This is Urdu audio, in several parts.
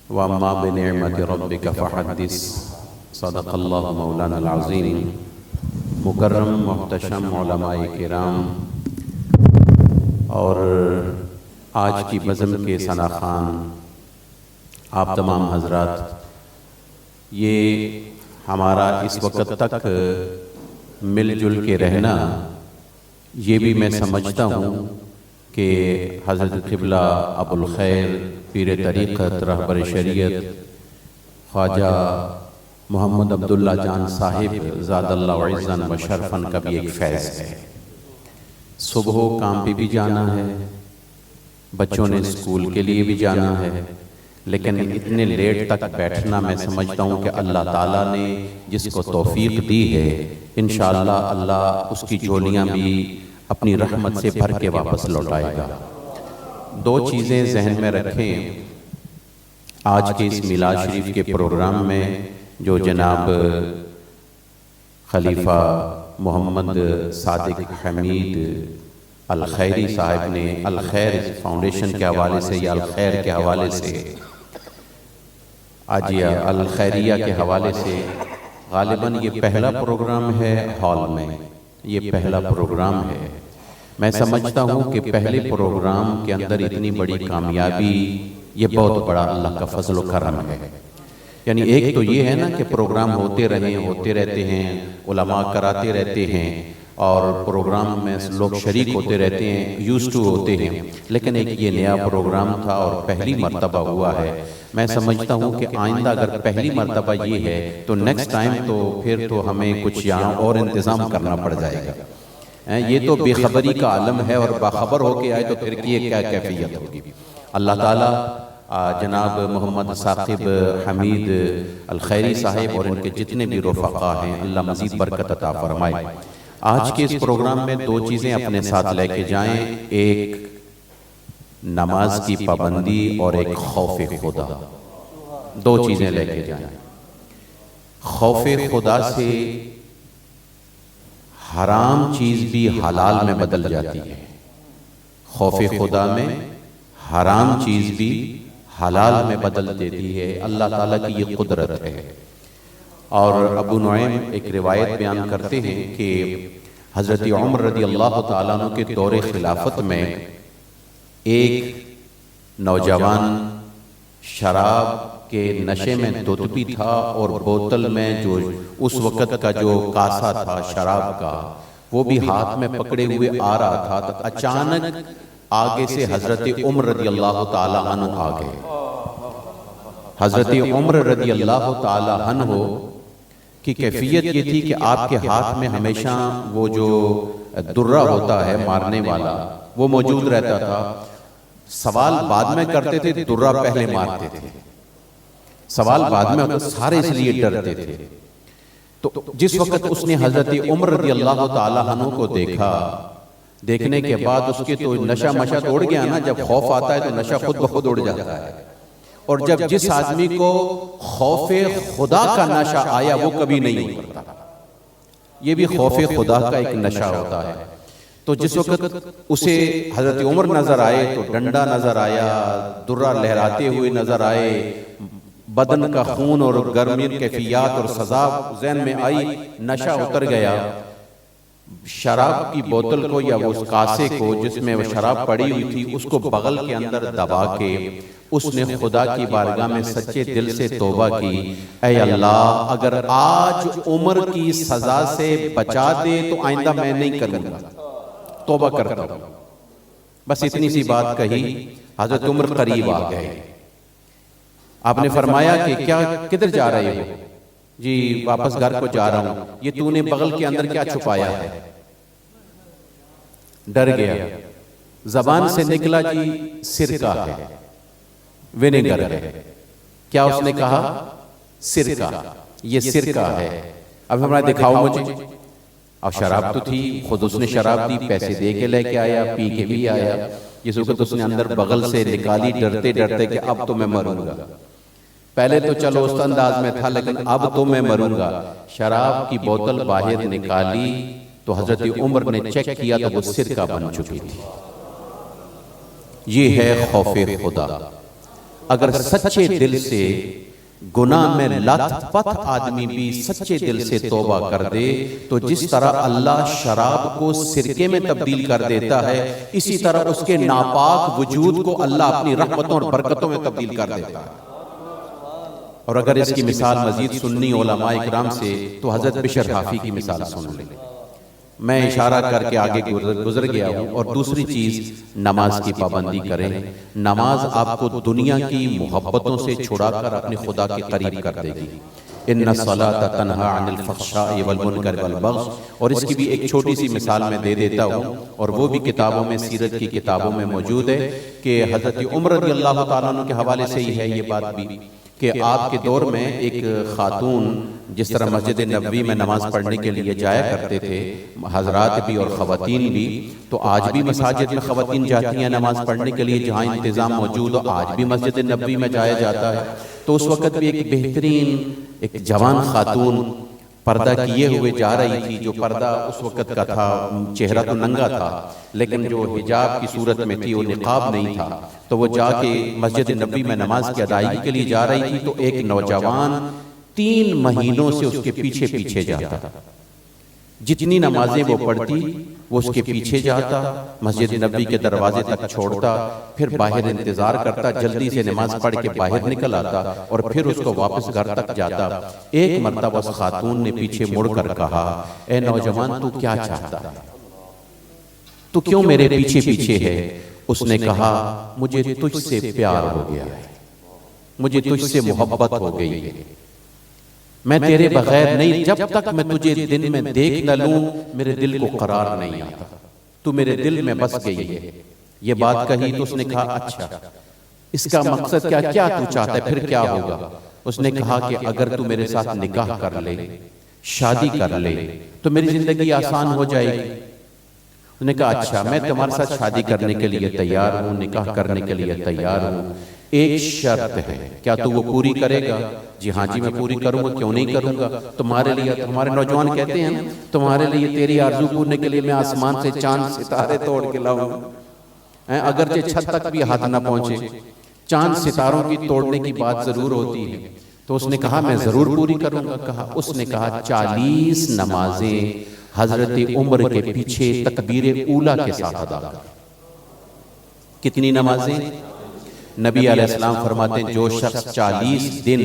وَأَمَّا بِنِعْمَةِ رَبِّكَ فَحَدِّثْ صدق اللہ مولانا العظیم۔ مکرم محتشم علماء کرام اور آج کی بزم کے ثنا خوان آپ تمام حضرات، یہ ہمارا اس وقت تک مل جل کے رہنا، یہ بھی میں سمجھتا ہوں کہ حضرت قبلہ ابو الخیر پیر طریقت رہبر شریعت خواجہ محمد عبداللہ جان صاحب زاد اللہ عزاً و شرفاً کا بھی ایک فیض ہے۔ صبح کام پہ بھی جانا ہے، بچوں نے اسکول کے لیے بھی جانا ہے، لیکن اتنے لیٹ تک بیٹھنا میں سمجھتا ہوں کہ اللہ تعالیٰ نے جس کو توفیق دی ہے، انشاءاللہ اللہ اس کی جھولیاں بھی اپنی رحمت سے بھر کے واپس لوٹائے گا۔ دو چیزیں ذہن میں رکھیں، آج کے اس میلاد شریف کے پروگرام میں جو جناب خلیفہ محمد صادق حمید الخیری صاحب نے الخیر فاؤنڈیشن کے حوالے سے یا الخیر کے حوالے سے آج یا الخیریہ کے حوالے سے، غالباً یہ پہلا پروگرام ہے ہال میں، یہ پہلا پروگرام ہے۔ میں سمجھتا ہوں کہ پہلے پروگرام کے اندر اتنی بڑی کامیابی، یہ بہت بڑا اللہ کا فضل و کرم ہے۔ یعنی ایک تو یہ ہے نا کہ پروگرام ہوتے رہتے ہیں، علماء کراتے رہتے ہیں اور پروگرام میں لوگ شریک ہوتے رہتے ہیں، یوز ٹو ہوتے ہیں، لیکن ایک یہ نیا پروگرام تھا اور پہلی مرتبہ ہوا ہے۔ میں سمجھتا ہوں کہ آئندہ اگر پہلی مرتبہ یہ ہے تو نیکسٹ ٹائم تو پھر تو ہمیں کچھ یہاں اور انتظام کرنا پڑ جائے گا۔ یہ تو بے خبری کا عالم ہے، اور باخبر ہو کے آئے تو پھر کی کیا کیفیت ہوگی۔ اللہ تعالیٰ جناب محمد ثاقب حمید الخیری صاحب اور ان کے جتنے بھی رفقا ہیں، اللہ مزید برکت عطا فرمائے۔ آج کے اس پروگرام میں دو چیزیں اپنے ساتھ لے کے جائیں، ایک نماز کی پابندی اور ایک خوف خدا، دو چیزیں لے کے جائیں۔ خوف خدا سے حرام چیز بھی حلال میں بدل جاتی ہے، خوف خدا میں حرام چیز بھی حلال میں بدل دیتی ہے، اللہ تعالیٰ کی یہ قدرت ہے۔ اور ابو نعیم ایک روایت بیان کرتے ہیں کہ حضرت عمر رضی اللہ تعالیٰ عنہ کے دور خلافت میں ایک نوجوان شراب کے نشے میں دھت بھی تھا، اور بوتل میں جو اس وقت کا جو کاسا تھا شراب کا وہ بھی ہاتھ میں پکڑے ہوئے آ رہا تھا، تو اچانک آگے سے حضرت عمر رضی اللہ تعالیٰ عنہ آ گئے۔ حضرت عمر رضی اللہ تعالیٰ عنہ کی کیفیت یہ تھی کہ آپ کے ہاتھ میں ہمیشہ وہ جو درہ ہوتا ہے مارنے والا وہ موجود رہتا تھا۔ سوال بعد میں کرتے تھے، درہ پہلے مارتے تھے، سوال بعد میں ہوتا، سارے اس لیے ڈرتے تھے۔ تو جس وقت اس نے حضرت عمر رضی اللہ تعالیٰ عنہ کو دیکھا، دیکھنے کے بعد اس کے تو نشہ مشہ تو اڑ گیا نا، جب خوف آتا ہے تو نشہ خود بخود اڑ جاتا ہے، اور جب جس آدمی کو خوف خدا کا نشہ آیا وہ کبھی نہیں اترتا، یہ بھی خوف خدا کا ایک نشہ ہوتا ہے۔ تو جس وقت اسے حضرت عمر نظر آئے تو ڈنڈا نظر آیا، درہ لہراتے ہوئے نظر آئے، بدن کا خون اور گرمی کیفیات اور سزا ذہن میں آئی، نشہ اتر گیا۔ شراب کی بوتل کو یا وہ اس کاسے کو جس میں وہ شراب پڑی ہوئی تھی اس کو بغل کے اندر دبا کے اس نے خدا کی بارگاہ میں سچے دل سے توبہ کی، اے اللہ اگر آج عمر کی سزا سے بچا دے تو آئندہ میں نہیں کروں گا، توبہ کرتا ہوں۔ بس اتنی سی بات کہی، حضرت عمر قریب آ گئے۔ آپ نے فرمایا کہ کیا کدھر جا رہے ہو؟ جی واپس گھر کو جا رہا ہوں۔ یہ تو نے بغل کے اندر کیا چھپایا ہے؟ ڈر گیا، زبان سے نکلا جی سرکہ ہے، وینیگر ہے۔ کیا اس نے کہا؟ سرکہ، یہ سرکہ ہے۔ اب ہمارا دکھاؤ مجھے۔ اب شراب تو تھی، خود اس نے شراب دی، پیسے دے کے لے کے آیا، پی کے بھی آیا۔ جس وقت اس نے اندر بغل سے نکالی ڈرتے ڈرتے کہ اب تو میں مروں گا، پہلے تو چلو اس انداز میں تھا لیکن اب تو میں مروں گا، شراب کی بوتل باہر نکالی تو حضرت عمر نے چیک کیا تو وہ سرکہ بن چکی تھی۔ یہ ہے خوف خدا۔ اگر سچے دل سے گناہ میں لت پت آدمی بھی سچے دل سے توبہ کر دے تو جس طرح اللہ شراب کو سرکے میں تبدیل کر دیتا ہے، اسی طرح اس کے ناپاک وجود کو اللہ اپنی رحمتوں اور برکتوں میں تبدیل کر دیتا ہے۔ اور اگر اس کی مثال مزید سنی علماء اکرام سے تو حضرت بشر حافی کی مثال سن لیں۔ میں اشارہ کر کے آگے گزر گیا ہوں۔ اور دوسری چیز، نماز کی پابندی کریں۔ نماز آپ کو دنیا کی محبتوں سے چھڑا کر اپنے خدا کے قریب کر دے گی۔ ان الصلاۃ تنہی عن الفحشاء والمنکر والبغی، اور اس کی بھی ایک چھوٹی سی مثال میں دے دیتا ہوں، اور وہ بھی کتابوں میں، سیرت کی کتابوں میں موجود ہے کہ حضرت عمر رضی اللہ تعالیٰ عنہ کے حوالے سے ہی ہے یہ بات بھی، کہ آپ کے دور میں ایک خاتون جس طرح مسجد نبوی میں نماز پڑھنے کے لیے جایا کرتے تھے حضرات بھی اور خواتین بھی، تو آج بھی مساجد میں خواتین جاتی ہیں نماز پڑھنے کے لیے، جہاں انتظام موجود ہو آج بھی مسجد نبوی میں جایا جاتا ہے۔ تو اس وقت بھی ایک بہترین ایک جوان خاتون پردہ کیے ہوئے جا رہی تھی، جو پردہ اس وقت کا تھا، چہرہ تو ننگا تھا لیکن جو حجاب کی صورت میں تھی وہ نقاب نہیں تھا، تو وہ جا کے مسجد نبوی میں نماز کی ادائیگی کے لیے جا رہی تھی، تو ایک نوجوان 3 مہینوں سے اس کے پیچھے پیچھے جاتا، جتنی نمازیں وہ پڑھتی وہ اس کے پیچھے جاتا، مسجد نبوی کے دروازے تک چھوڑتا، پھر باہر انتظار کرتا، جلدی سے نماز پڑھ کے باہر نکل آتا اور پھر اس کو واپس گھر تک جاتا۔ ایک مرتبہ اس خاتون نے پیچھے مڑ کر کہا، اے نوجوان تو کیا چاہتا ہے؟ تو کیوں میرے پیچھے پیچھے ہے؟ اس نے کہا، مجھے تجھ سے پیار ہو گیا ہے، مجھے تجھ سے محبت ہو گئی ہے، میں تیرے بغیر نہیں، جب تک میں تجھے دن میں دیکھ نہ لوں میرے دل کو قرار نہیں آتا، تو میرے دل میں بس گئی ہے۔ یہ بات کہی تو اس نے کہا، اچھا اس کا مقصد کیا تو چاہتا ہے، پھر کیا ہوگا؟ اس نے کہا کہ اگر تو میرے ساتھ نکاح کر لے، شادی کر لے تو میری زندگی آسان ہو جائے گی۔ اس نے کہا، اچھا میں تمہارے ساتھ شادی کرنے کے لیے تیار ہوں، نکاح کرنے کے لیے تیار ہوں، ایک شرط ہے، کیا تو وہ پوری کرے گا؟ جی ہاں جی میں پوری کروں گا، کیوں نہیں کروں گا؟ تمہارے لیے، ہمارے نوجوان کہتے ہیں تمہارے لیے تیری آرزو پورنے کے لیے میں آسمان سے چاند ستارے توڑ کے لاؤں گا، اگرچہ چھت تک بھی ہاتھ نہ پہنچے، چاند ستاروں کی توڑنے کی بات ضرور ہوتی ہے۔ تو اس نے کہا میں ضرور پوری کروں گا۔ کہا، اس نے کہا 40 نمازیں حضرت عمر کے پیچھے تکبیر اولیٰ کے ساتھ ادا کر۔ کتنی نمازیں؟ نبی علیہ السلام فرماتے ہیں جو شخص 40 دن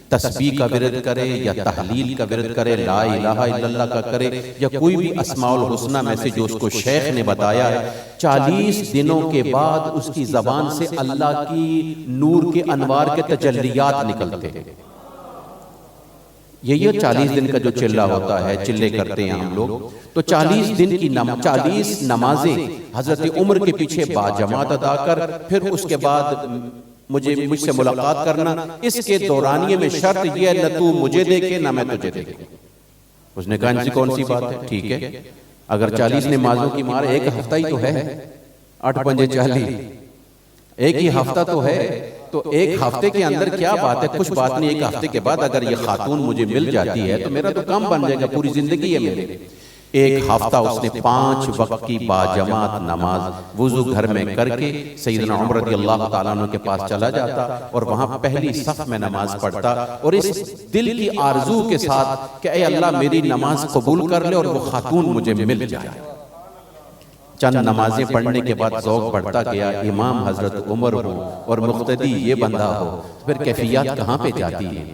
تسبیح کا ورد کرے یا تحلیل کا ورد کرے، لا الہ الا اللہ کا کرے یا کوئی بھی اسماء الحسنہ میں سے جو اس کو شیخ نے بتایا ہے، 40 دنوں کے بعد اس کی زبان سے اللہ کی نور کے انوار کے تجلیات نکلتے ہیں۔ یہ 40 دن کا جو چلہ ہوتا ہے، چلے کرتے ہیں ہم لوگ، تو 40 دن کی 40 نمازیں حضرت عمر کے پیچھے باجماعت ادا کر، پھر اس کے بعد مجھ سے ملاقات کرنا۔ اس کے دورانیے میں شرط یہ ہے نہ تو مجھے دیکھے نہ میں تجھے دیکھے۔ اس نے کہا ان سے کون سی بات ہے؟ ٹھیک ہے، اگر 40 نمازوں کی مار ایک ہفتہ ہی تو ہے، 8 پنجے 40، ایک ہی ہفتہ تو ہے، تو ایک ہفتے کے اندر کیا بات ہے؟ کچھ بات نہیں، ایک ہفتے کے بعد اگر یہ خاتون مجھے مل جاتی ہے تو میرا تو کام بن جائے گا، پوری زندگی ہے میرے۔ ایک ہفتہ اس نے 5 وقت کی باجماعت نماز وضو گھر میں کر کے سیدنا عمر رضی اللہ تعالیٰ عنہ کے پاس چلا جاتا اور وہاں پہلی صف میں نماز پڑھتا، اور اس دل کی آرزو کے ساتھ کہ اے اللہ میری نماز قبول کر لے اور وہ خاتون مجھے مل جائے۔ چند نمازیں پڑھنے کے بعد ذوق بڑھتا گیا، امام حضرت عمر ہو اور مقتدی یہ بندہ ہو، پھر کیفیات کہاں پہ جاتی ہے؟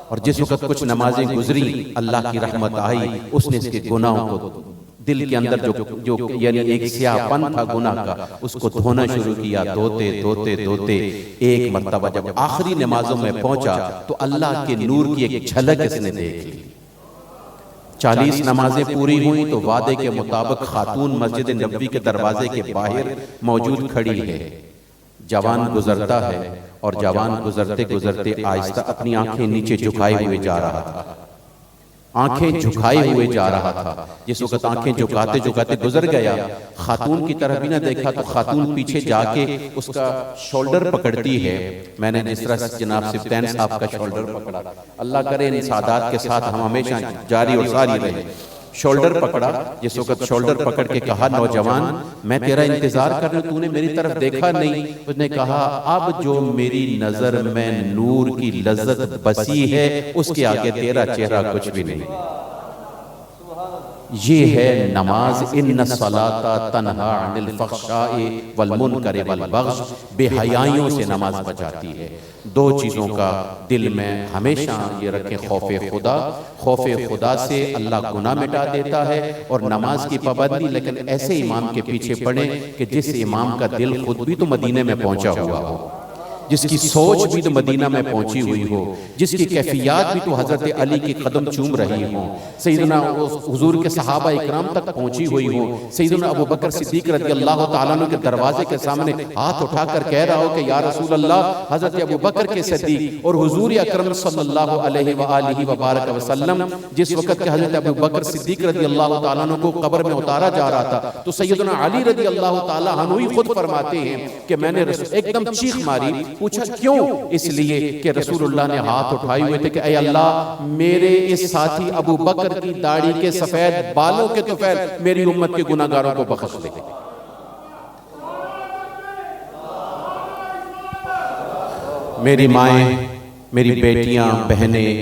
اور جس وقت کچھ نمازیں گزری اللہ کی رحمت آئی، اس نے اس کے گناہوں کو دل کے اندر جو یعنی ایک سیاہ پن تھا گناہ کا، اس کو دھونا شروع کیا، دھوتے ایک مرتبہ جب آخری نمازوں میں پہنچا تو اللہ کے نور کی ایک جھلک اس نے دیکھ لی۔ 40 نمازیں پوری ہوئیں تو وعدے کے مطابق خاتون مسجد نبوی کے دروازے کے باہر موجود کھڑی ہے۔ جوان گزرتا ہے اور جوان گزرتے گزرتے آہستہ اپنی آنکھیں نیچے جھکائے ہوئے جا رہا تھا، آنکھیں جھکائے ہوئے جا رہا تھا۔ جس وقت آنکھیں جھکاتے جھکاتے گزر گیا، خاتون کی طرف بھی نہ دیکھا تو خاتون پیچھے جا کے اس کا شولڈر پکڑتی ہے۔ میں نے جس طرح جناب سفتین صاحب کا شولڈر پکڑا، اللہ کرے ان سعادات کے ساتھ ہم ہمیشہ جاری اور ساری رہے، شولڈر پکڑا، جس وقت شولڈر پکڑ کے کہا نوجوان میں تیرا انتظار کر رہا ہوں، تو نے میری طرف دیکھا نہیں. اس نے کہا اب جو میری نظر میں نور کی لذت بسی ہے اس کے آگے تیرا چہرہ کچھ بھی نہیں. یہ ہے نماز. ان الصلاۃ تنہا عن الفحشاء والمنکر والبغی، بے حیائیوں سے نماز بچاتی ہے. دو چیزوں کا دل میں ہمیشہ یہ رکھیں، خوف خدا. خوف خدا سے اللہ گناہ مٹا دیتا ہے اور نماز کی پابندی. لیکن ایسے امام کے پیچھے پڑھیں کہ جس امام کا دل خود بھی تو مدینے میں پہنچا ہوا ہو، جس کی سوچ بھی تو مدینہ میں پہنچی ہوئی ہو، جس کی کیفیات بھی تو حضرت علی کی قدم چوم رہی ہوں، سیدنا حضور کے صحابہ اکرام تک پہنچی ہوئی ہوں، سیدنا ابو بکر صدیق رضی اللہ تعالیٰ عنہ کے دروازے کے سامنے ہاتھ اٹھا کر کہہ رہا ہو کہ یا رسول اللہ. حضرت ابو بکر کے صدیق اور حضور اکرم صلی اللہ علیہ وآلہ وبارک وسلم جس وقت کہ حضرت ابو بکر صدیق رضی اللہ تعالیٰ عنہ کو قبر میں اتارا جا رہا تھا تو سیدنا علی رضی اللہ تعالیٰ عنہ ہی خود فرماتے ہیں کہ میں نے ایک دم چیخ ماری. پوچھا کیوں؟ اس لیے کہ رسول اللہ نے ہاتھ اٹھائے ہوئے تھے کہ اے اللہ میرے اس ساتھی ابو بکر کی داڑھی کے سفید بالوں کے طفیل میری امت کے گناہگاروں کو بخش دے. میری مائیں، میری بیٹیاں، بہنیں،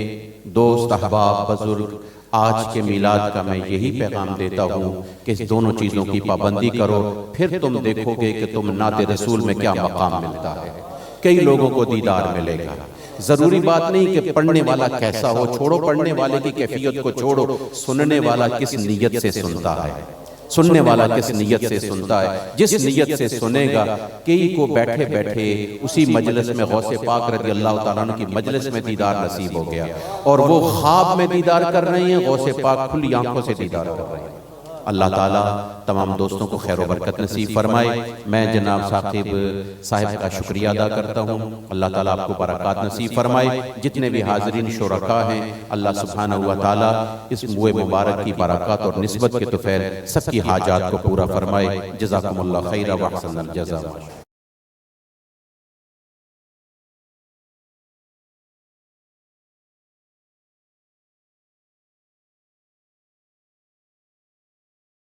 دوست، احباب، بزرگ، آج کے میلاد کا میں یہی پیغام دیتا ہوں کہ اس دونوں چیزوں کی پابندی کرو، پھر تم دیکھو گے کہ تم نعت رسول میں کیا مقام ملتا ہے. کئی لوگوں کو دیدار ملے گا. ضروری بات نہیں کہ پڑھنے والا کیسا ہو، چھوڑو پڑھنے والے کی کیفیت کو چھوڑو، سننے والا کس نیت سے سنتا ہے. سننے والا کس نیت سے سنتا ہے. جس نیت سے سنے گا، کئی کو بیٹھے بیٹھے اسی مجلس میں غوث پاک رضی اللہ تعالیٰ عنہ کی مجلس میں دیدار نصیب ہو گیا اور وہ خواب میں دیدار کر رہے ہیں، غوث پاک کھلی آنکھوں سے دیدار کر رہے ہیں. اللہ تعالیٰ تمام دوستوں کو خیر و برکت نصیب فرمائے. میں جناب ثاقب صاحب کا شکریہ ادا کرتا ہوں. اللہ تعالیٰ آپ کو برکات نصیب فرمائے. جتنے بھی حاضرین شرکاء ہیں اللہ سبحانہ و تعالیٰ اس موئے مبارک کی برکات اور نسبت کے طفیل سب کی حاجات کو پورا فرمائے. جزاکم اللہ خیر و احسن الجزا.